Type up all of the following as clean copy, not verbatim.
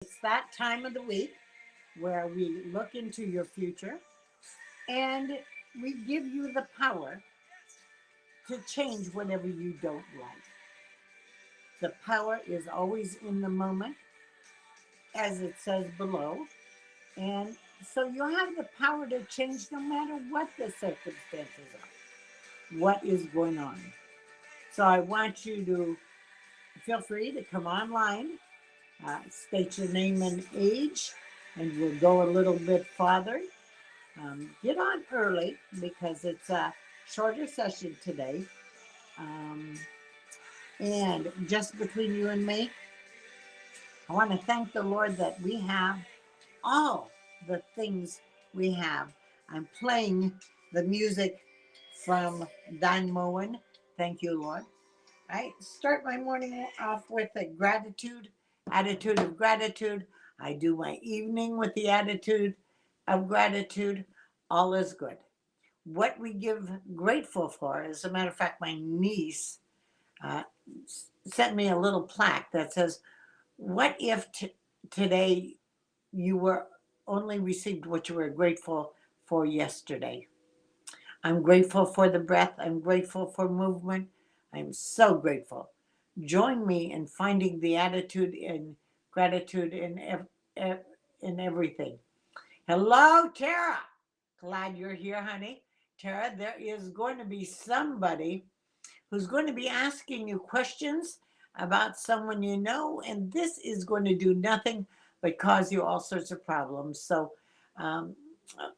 It's that time of the week where we look into your future and we give you the power to change whatever you don't like. The power is always in the moment, as it says below. And so you have the power to change no matter what the circumstances are, what is going on. So I want you to feel free to come online, state your name and age, and we'll go a little bit farther. Get on early because it's a shorter session today. Um, and just between you and me, I want to thank the Lord that we have all the things we have. I'm playing the music from Don Moen. Thank you, Lord. I start my morning off with a attitude of gratitude. I do my evening with the attitude of gratitude. All is good. What we give grateful for, as a matter of fact, my niece uh, sent me a little plaque that says, what if today you were only received what you were grateful for yesterday? I'm grateful for the breath. I'm grateful for movement. I'm so grateful. Join me in finding the attitude and gratitude in everything. Hello, Tara. Glad you're here, honey. Tara, there is going to be somebody who's going to be asking you questions about someone you know, and this is going to do nothing but cause you all sorts of problems. So, um,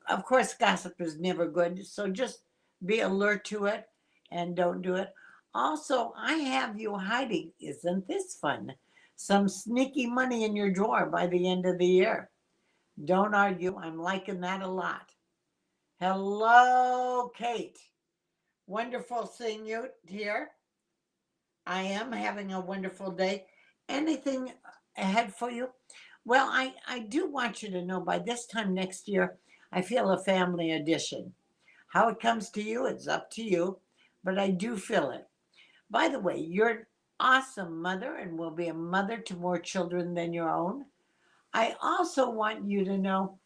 of course, gossip is never good. So just be alert to it and don't do it. Also, I have you hiding, isn't this fun? Some sneaky money in your drawer by the end of the year. Don't argue. I'm liking that a lot. Hello, Kate. Wonderful seeing you here. I am having a wonderful day. Anything ahead for you? Well, I do want you to know by this time next year, I feel a family addition. How it comes to you, it's up to you, but I do feel it. By the way, you're an awesome mother and will be a mother to more children than your own. I also want you to know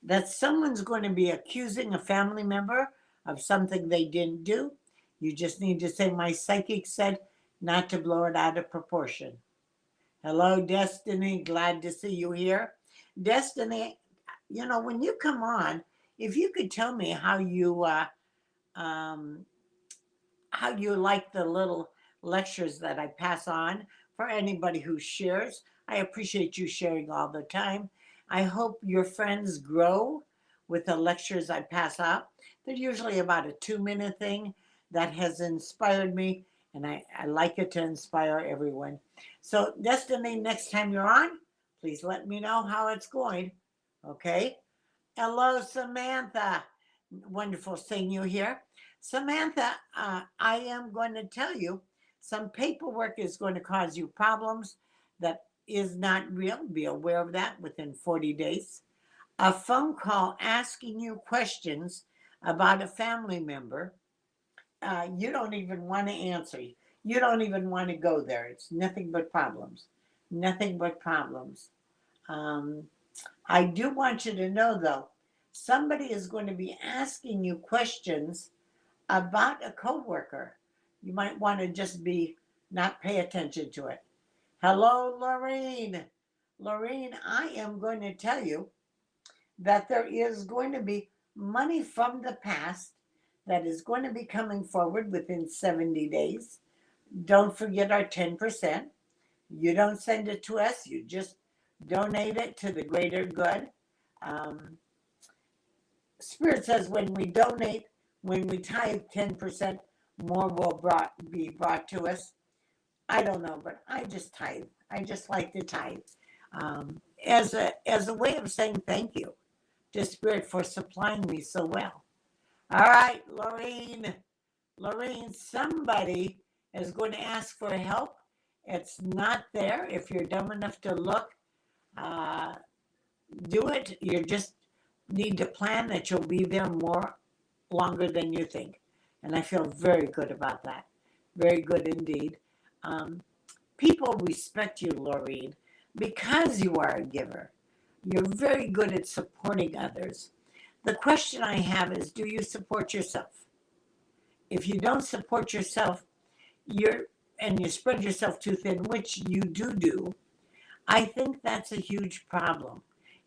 that someone's going to be accusing a family member of something they didn't do. You just need to say, my psychic said not to blow it out of proportion. Hello, Destiny. Glad to see you here. Destiny, when you come on, if you could tell me um, how you like the little lectures that I pass on for anybody who shares. I appreciate you sharing all the time. I hope your friends grow with the lectures I pass out. They're usually about a 2-minute thing that has inspired me, and I like it to inspire everyone. So, Destiny, next time you're on, please let me know how it's going. Okay? Hello, Samantha. Wonderful seeing you here. Samantha, I am going to tell you some paperwork is going to cause you problems that is not real. Be aware of that within 40 days. A phone call asking you questions about a family member you don't even want to answer. You don't even want to go there. It's nothing but problems. Nothing but problems. Um, I do want you to know, though, somebody is going to be asking you questions about a coworker. You might want to just be not pay attention to it. Hello, Lorraine. Lorraine, I am going to tell you that there is going to be money from the past that is going to be coming forward within 70 days. Don't forget our 10%. You don't send it to us, you just donate it to the greater good. Um, Spirit says when we tithe 10%, more will be brought to us. I don't know, but I just tithe. I just like to tithe as a way of saying thank you to Spirit for supplying me so well. All right, Lorraine. Lorraine, somebody is going to ask for help. It's not there. If you're dumb enough to look, uh, do it. You just need to plan that you'll be there more longer than you think. And I feel very good about that. Very good indeed. Um, People respect you, Laureen. because you are a giver, you're very good at supporting others. The question I have is, do you support yourself? If you don't support yourself, and you spread yourself too thin, which you do, I think that's a huge problem.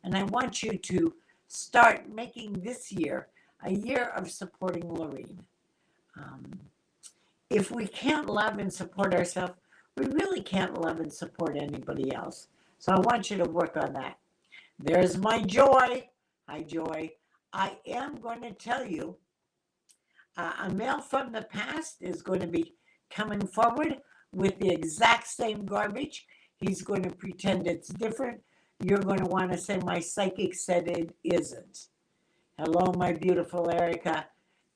And I want you to start making this year a year of supporting Lorene. Um, if we can't love and support ourselves, we really can't love and support anybody else. So I want you to work on that. There's my Joy. Hi, Joy. I am going to tell you, a male from the past is going to be coming forward with the exact same garbage. He's going to pretend it's different. You're going to want to say, my psychic said it isn't. Hello, my beautiful Erica.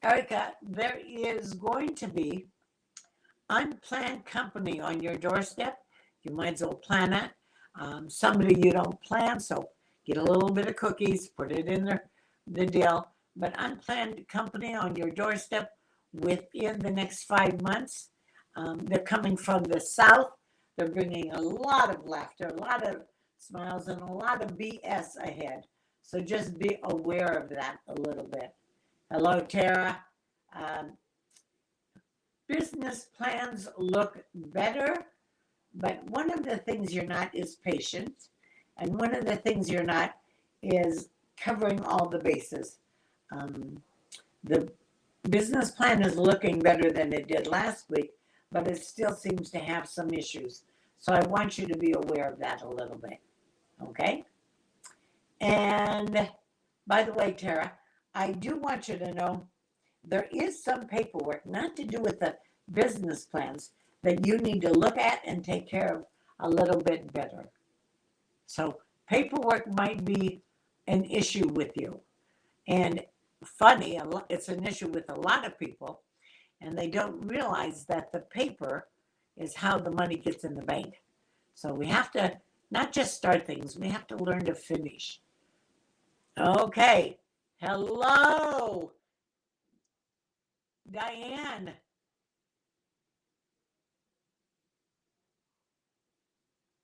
Erica, there is going to be unplanned company on your doorstep. You might as well plan it. Somebody you don't plan, so get a little bit of cookies, put it in the deal. But unplanned company on your doorstep within the next 5 months. They're coming from the south. They're bringing a lot of laughter, a lot of smiles, and a lot of BS ahead. So just be aware of that a little bit. Hello, Tara. Business plans look better, but one of the things you're not is patient. And one of the things you're not is covering all the bases. The business plan is looking better than it did last week, but it still seems to have some issues. So I want you to be aware of that a little bit. Okay? And by the way, Tara, I do want you to know there is some paperwork, not to do with the business plans, that you need to look at and take care of a little bit better. So paperwork might be an issue with you. And funny, it's an issue with a lot of people, and they don't realize that the paper is how the money gets in the bank. So we have to not just start things, we have to learn to finish. Okay. Hello, Diane.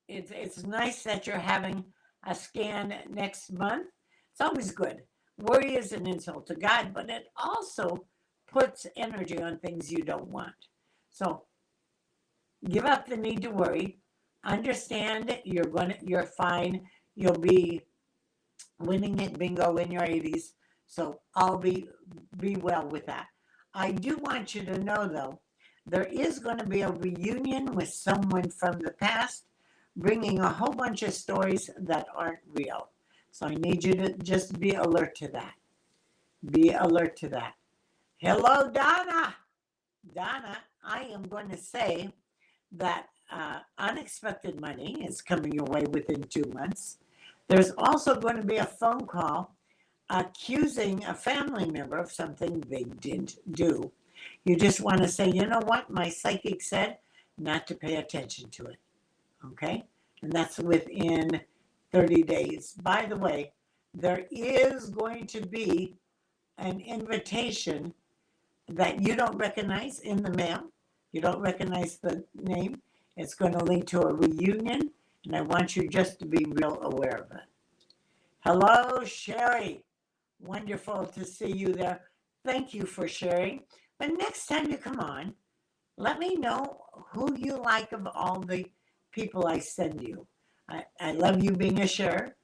It's nice that you're having a scan next month. It's always good. Worry is an insult to God, but it also puts energy on things you don't want. So give up the need to worry. Understand you're fine. You'll be winning at bingo in your 80s. So I'll be well with that. I do want you to know, though, there is going to be a reunion with someone from the past, bringing a whole bunch of stories that aren't real. So I need you to just be alert to that. Be alert to that. Hello, Donna. Donna, I am going to say that unexpected money is coming your way within 2 months. There's also going to be a phone call accusing a family member of something they didn't do. You just want to say, you know what, my psychic said not to pay attention to it. Okay? And that's within 30 days. By the way, there is going to be an invitation that you don't recognize in the mail. You don't recognize the name. It's going to lead to a reunion, and I want you just to be real aware of it. Hello, Sherry. Wonderful to see you there. Thank you for sharing. But next time you come on, let me know who you like of all the people I send you. I love you being a sharer.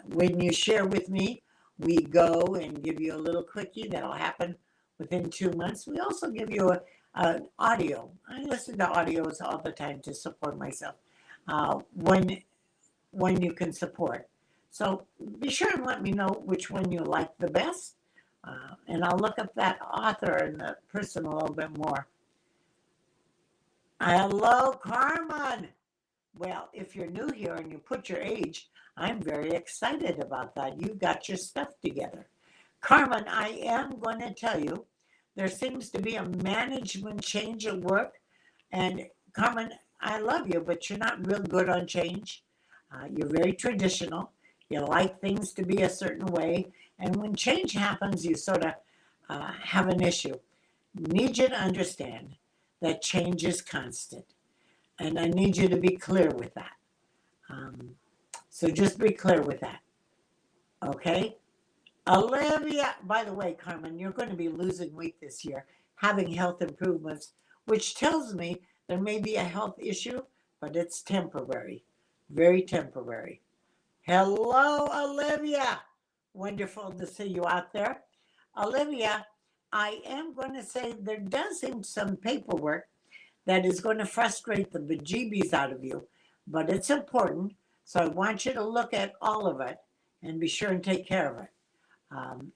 When you share with me, we go and give you a little quickie that'll happen within 2 months. We also give you an audio. I listen to audios all the time to support myself when you can support. So be sure and let me know which one you like the best, and I'll look up that author and the person a little bit more. Hello, Carmen. Well, if you're new here and you put your age, I'm very excited about that. You've got your stuff together. Carmen, I am going to tell you, there seems to be a management change at work. And Carmen, I love you, but you're not real good on change. You're very traditional. You like things to be a certain way. And when change happens, you sort of have an issue. Need you to understand that change is constant. And I need you to be clear with that. So just be clear with that. Okay. Olivia, by the way, Carmen, you're going to be losing weight this year, having health improvements, which tells me there may be a health issue, but it's temporary, very temporary. Hello, Olivia. Wonderful to see you out there. Olivia, I am going to say there does seem some paperwork that is going to frustrate the bejeebies out of you, but it's important. So I want you to look at all of it and be sure and take care of it.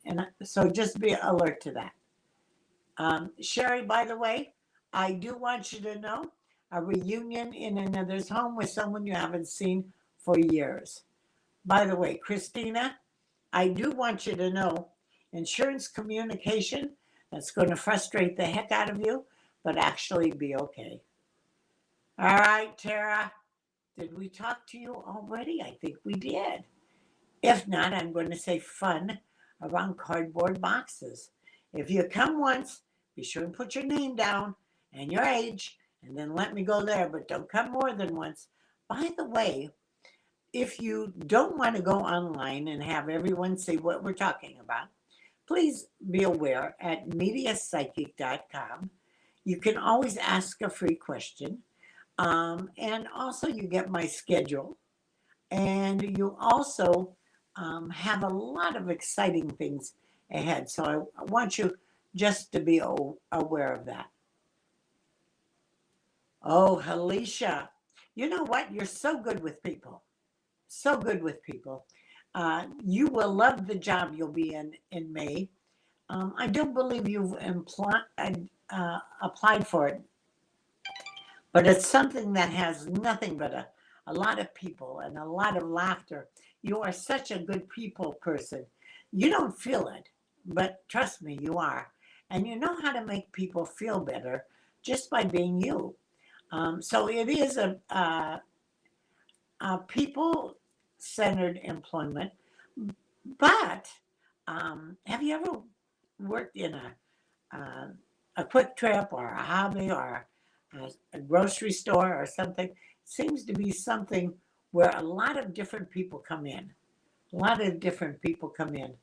And so just be alert to that. Sherry, by the way, I do want you to know a reunion in another's home with someone you haven't seen for years. By the way, Christina, I do want you to know insurance communication that's going to frustrate the heck out of you, but actually be okay. All right, Tara, did we talk to you already? I think we did. If not, I'm going to say fun around cardboard boxes. If you come once, be sure and put your name down and your age, and then let me go there, but don't come more than once. By the way, if you don't want to go online and have everyone see what we're talking about, please be aware at mediapsychic.com. You can always ask a free question. And also, you get my schedule. And you also have a lot of exciting things ahead. So I want you just to be aware of that. Oh, Alicia, you know what? You're so good with people. So good with people. You will love the job you'll be in May. I don't believe you've applied for it, but it's something that has nothing but a lot of people and a lot of laughter. You are such a good people person. You don't feel it, but trust me, you are. And you know how to make people feel better just by being you. So it is a people centered employment. But have you ever worked in a quick trip or a hobby or a grocery store or something? It seems to be something where a lot of different people come in. A lot of different people come in.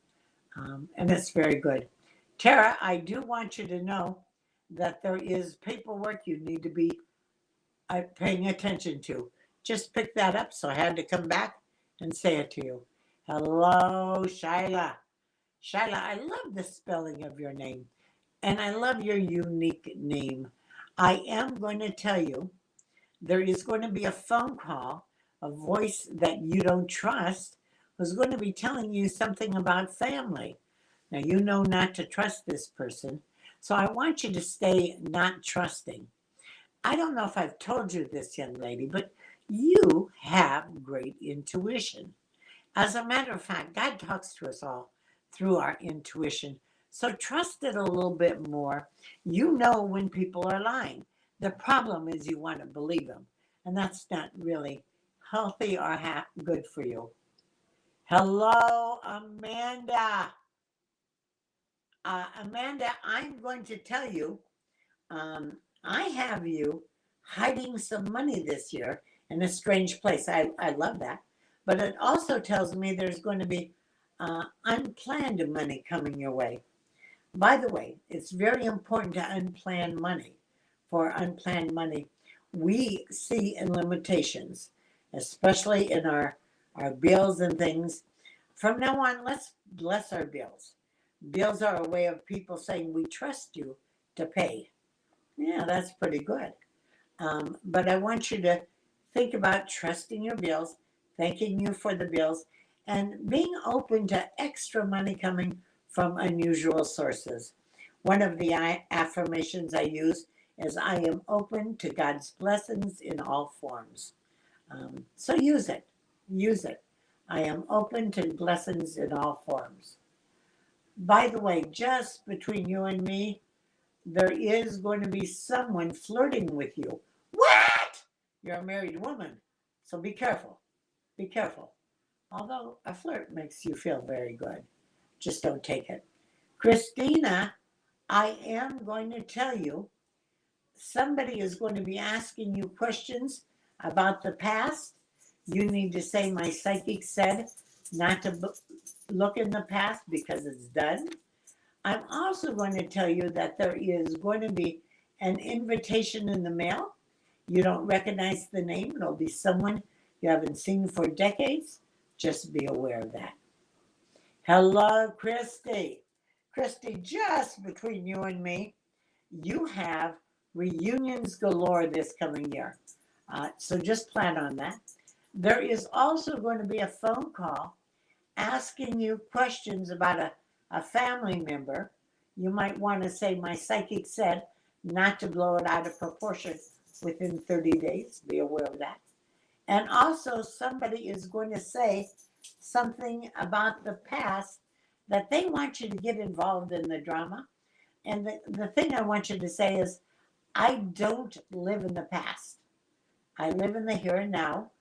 And it's very good. Tara, I do want you to know that there is paperwork you need to be paying attention to. Just pick that up. So I had to come back and say it to you. Hello, Shyla. Shyla, I love the spelling of your name. And I love your unique name. I am going to tell you there is going to be a phone call, a voice that you don't trust, who's going to be telling you something about family. Now, you know not to trust this person. So I want you to stay not trusting. I don't know if I've told you this, young lady, but you have great intuition. As a matter of fact, God talks to us all through our intuition. So trust it a little bit more. You know when people are lying. The problem is you want to believe them. And that's not really healthy or good for you. Hello, Amanda. Amanda, I'm going to tell you, I have you hiding some money this year in a strange place. I love that. But it also tells me there's going to be unplanned money coming your way. By the way, it's very important to unplanned money. For unplanned money, we see in limitations, especially in our bills and things. From now on, let's bless our bills. Bills are a way of people saying we trust you to pay. Yeah, that's pretty good. But I want you to think about trusting your bills, thanking you for the bills, and being open to extra money coming from unusual sources. One of the affirmations I use is I am open to God's blessings in all forms. So use it. Use it. I am open to blessings in all forms. By the way, just between you and me, there is going to be someone flirting with you. What? You're a married woman. So be careful. Be careful. Although a flirt makes you feel very good. Just don't take it. Christina, I am going to tell you, somebody is going to be asking you questions about the past. You need to say, my psychic said not to look in the past because it's done. I'm also going to tell you that there is going to be an invitation in the mail. You don't recognize the name, it'll be someone you haven't seen for decades. Just be aware of that. Hello, Christy. Christy, just between you and me, you have reunions galore this coming year. So just plan on that. There is also going to be a phone call asking you questions about a family member. You might want to say, my psychic said not to blow it out of proportion within 30 days. Be aware of that. And also, somebody is going to say something about the past that they want you to get involved in the drama. And the thing I want you to say is, I don't live in the past. I live in the here and now.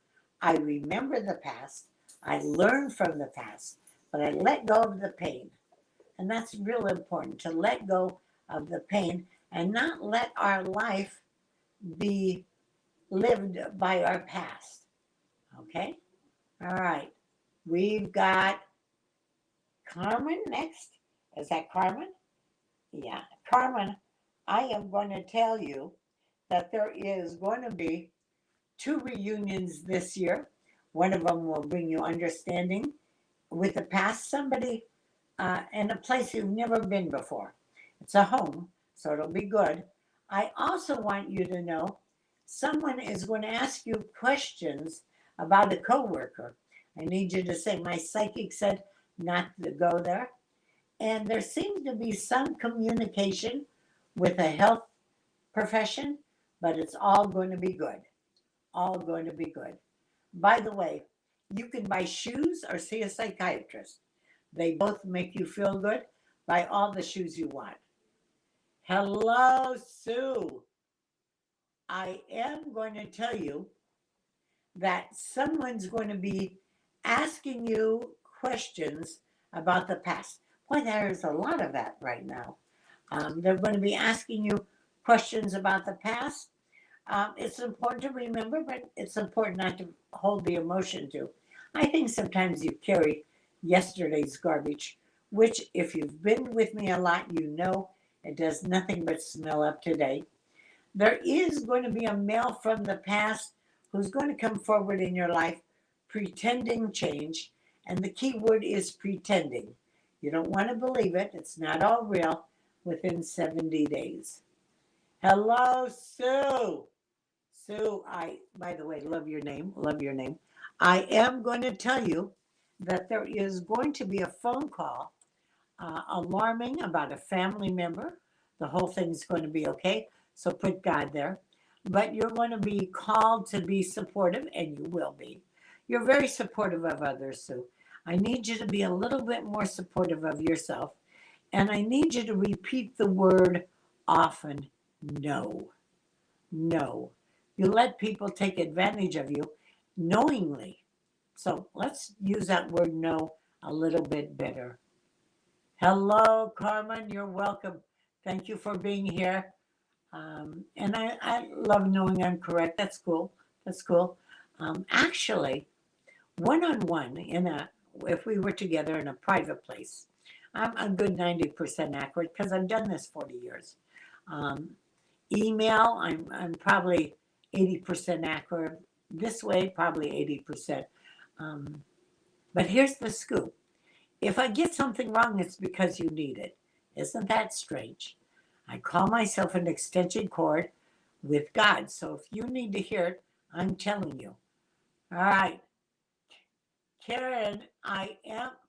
I remember the past. I learn from the past, but I let go of the pain. And that's real important, to let go of the pain and not let our life be lived by our past. Okay? All right. We've got Carmen next. Is that Carmen? Yeah. Carmen, I am going to tell you that there is going to be 2 reunions this year. One of them will bring you understanding with the past, somebody in a place you've never been before. It's a home, so it'll be good. I also want you to know someone is going to ask you questions about a coworker. I need you to say, my psychic said not to go there. And there seems to be some communication with a health profession, but it's all going to be good. All going to be good. By the way, you can buy shoes or see a psychiatrist. They both make you feel good. Buy all the shoes you want. Hello, Sue. I am going to tell you that someone's going to be asking you questions about the past. Boy, there's a lot of that right now. They're going to be asking you questions about the past. It's important to remember, but it's important not to hold the emotion to. I think sometimes you carry yesterday's garbage, which, if you've been with me a lot, you know it does nothing but smell up today. There is going to be a male from the past who's going to come forward in your life pretending change, and the key word is pretending. You don't want to believe it. It's not all real within 70 days. Hello, Sue. Sue, by the way, love your name. Love your name. I am going to tell you that there is going to be a phone call alarming about a family member. The whole thing's going to be okay. So put God there. But you're going to be called to be supportive, and you will be. You're very supportive of others, Sue. I need you to be a little bit more supportive of yourself. And I need you to repeat the word often, no. No. You let people take advantage of you knowingly. So let's use that word no a little bit better. Hello, Carmen. You're welcome. Thank you for being here. And I love knowing I'm correct. That's cool. That's cool. Actually, one-on-one if we were together in a private place, I'm a good 90% accurate because I've done this 40 years. Email, I'm probably 80% accurate. This way, probably 80%. But here's the scoop. If I get something wrong, it's because you need it. Isn't that strange? I call myself an extension cord with God. So if you need to hear it, I'm telling you. All right. Karen,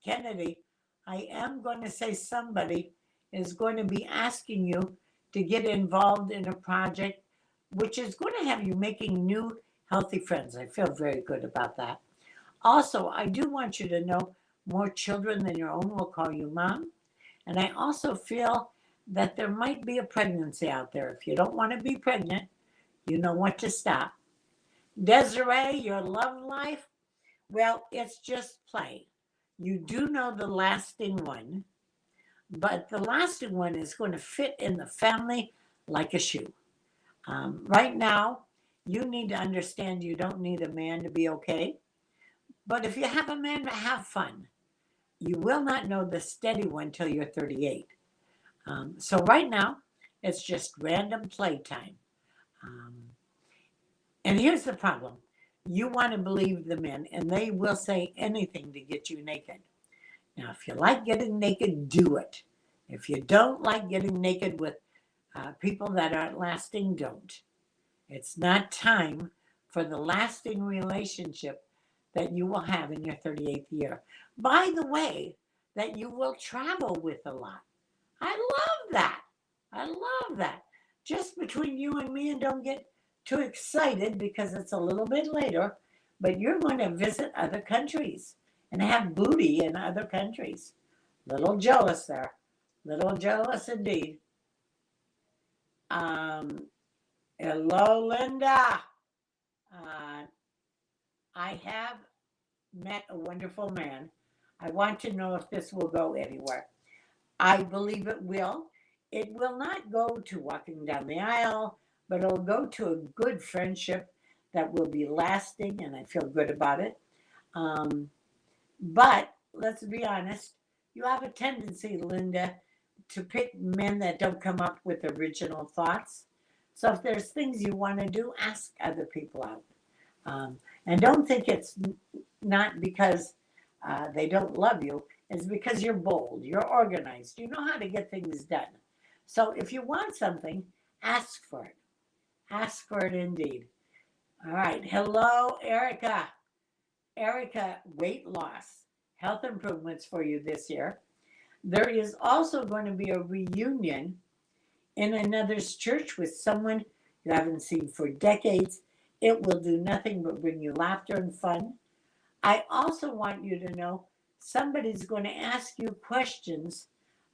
Kennedy, I am going to say somebody is going to be asking you to get involved in a project which is going to have you making new healthy friends. I feel very good about that. Also, I do want you to know more children than your own will call you mom. And I also feel that there might be a pregnancy out there. If you don't want to be pregnant, you know what to stop. Desiree, your love life, well, it's just play. You do know the lasting one, but the lasting one is going to fit in the family like a shoe. Right now, you need to understand you don't need a man to be okay. But if you have a man, have fun. You will not know the steady one till you're 38. So right now, it's just random playtime. Um, and here's the problem. You want to believe the men, and they will say anything to get you naked. Now, if you like getting naked, do it. If you don't like getting naked with people that aren't lasting, don't. It's not time for the lasting relationship that you will have in your 38th year. By the way, that you will travel with a lot. I love that. I love that. Just between you and me, and don't get too excited because it's a little bit later, but you're going to visit other countries and have booty in other countries. Little jealous there. Little jealous indeed. Um, Hello, Linda. Uh, I have met a wonderful man. I want to know if this will go anywhere. I believe it will. It will not go to walking down the aisle, but it'll go to a good friendship that will be lasting, and I feel good about it. Um, but let's be honest, you have a tendency, Linda, to pick men that don't come up with original thoughts. So if there's things you want to do, ask other people out. And don't think it's not because they don't love you. It's because you're bold, you're organized, you know how to get things done. So if you want something, ask for it. Ask for it indeed. All right. Hello, Erica. Erica, weight loss, health improvements for you this year. There is also going to be a reunion in another's church with someone you haven't seen for decades. It will do nothing but bring you laughter and fun. I also want you to know somebody's going to ask you questions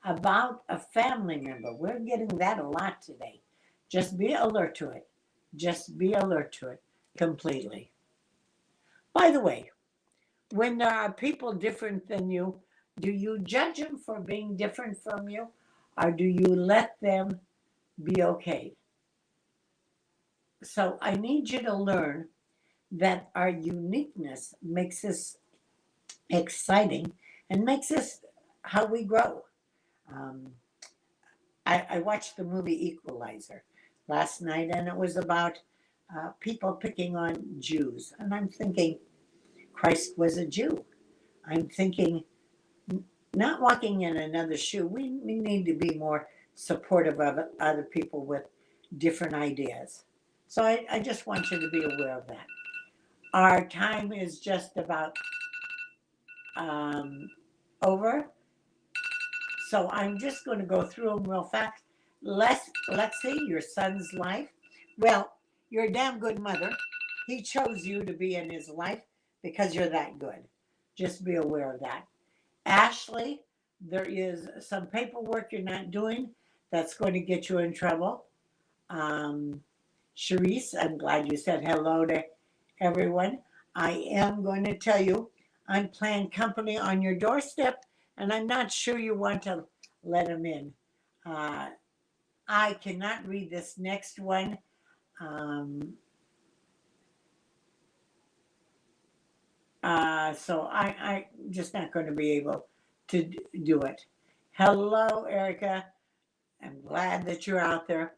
about a family member. We're getting that a lot today. Just be alert to it. Just be alert to it completely. By the way, when there are people different than you, do you judge them for being different from you, or do you let them be okay? So I need you to learn that our uniqueness makes us exciting and makes us how we grow. Um, I watched the movie Equalizer last night, and it was about people picking on Jews. And I'm thinking, Christ was a Jew. I'm thinking, not walking in another shoe, we need to be more supportive of other people with different ideas. So I just want you to be aware of that. Our time is just about over. So I'm just going to go through them real fast. Let's see your son's life. Well, you're a damn good mother. He chose you to be in his life because you're that good. Just be aware of that. Ashley, there is some paperwork you're not doing that's going to get you in trouble. Sharice, I'm glad you said hello to everyone. I am going to tell you, unplanned company on your doorstep, and I'm not sure you want to let them in. Uh, I cannot read this next one. So I'm just not going to be able to do it. Hello, Erica. I'm glad that you're out there.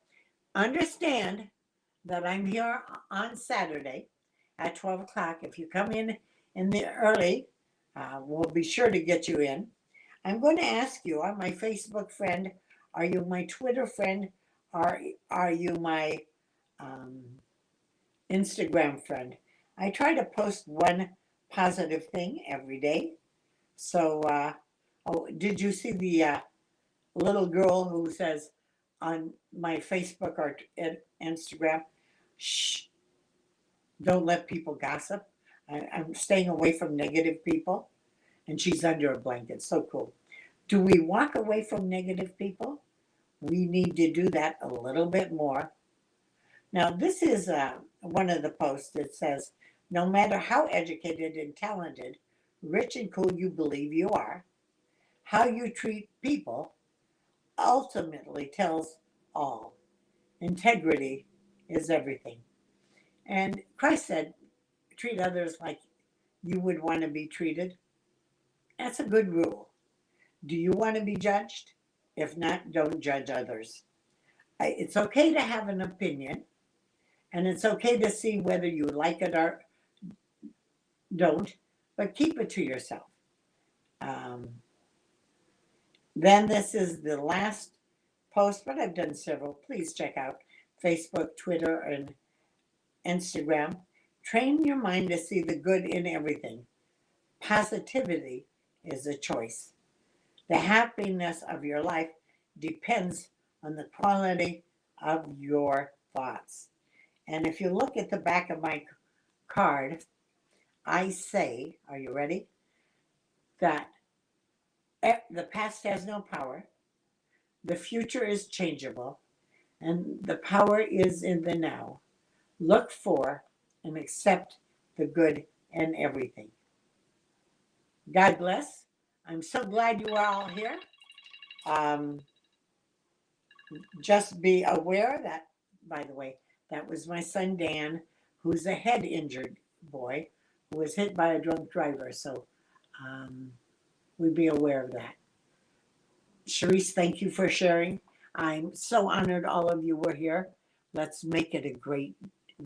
Understand that I'm here on Saturday at 12 o'clock. If you come in the early, we'll be sure to get you in. I'm going to ask you, are my Facebook friend? Are you my Twitter friend? Are you my um, Instagram friend? I try to post one positive thing every day. So, oh, did you see the little girl who says on my Facebook or Instagram, shh, don't let people gossip. I'm staying away from negative people. And she's under a blanket. So cool. Do we walk away from negative people? We need to do that a little bit more. Now, this is one of the posts that says, no matter how educated and talented, rich and cool you believe you are, how you treat people ultimately tells all. Integrity is everything. And Christ said, treat others like you would want to be treated? That's a good rule. Do you want to be judged? If not, don't judge others. It's okay to have an opinion, and it's okay to see whether you like it or don't, but keep it to yourself. Um, then this is the last post, but I've done several. Please check out Facebook, Twitter, and Instagram. Train your mind to see the good in everything. Positivity is a choice. The happiness of your life depends on the quality of your thoughts. And if you look at the back of my card, I say, are you ready? That the past has no power, the future is changeable, and the power is in the now. Look for and accept the good in everything. God bless. I'm so glad you are all here. Um, just be aware that, by the way, that was my son Dan, who's a head injured boy who was hit by a drunk driver. So we'd be aware of that. Sharice, thank you for sharing. I'm so honored all of you were here. Let's make it a great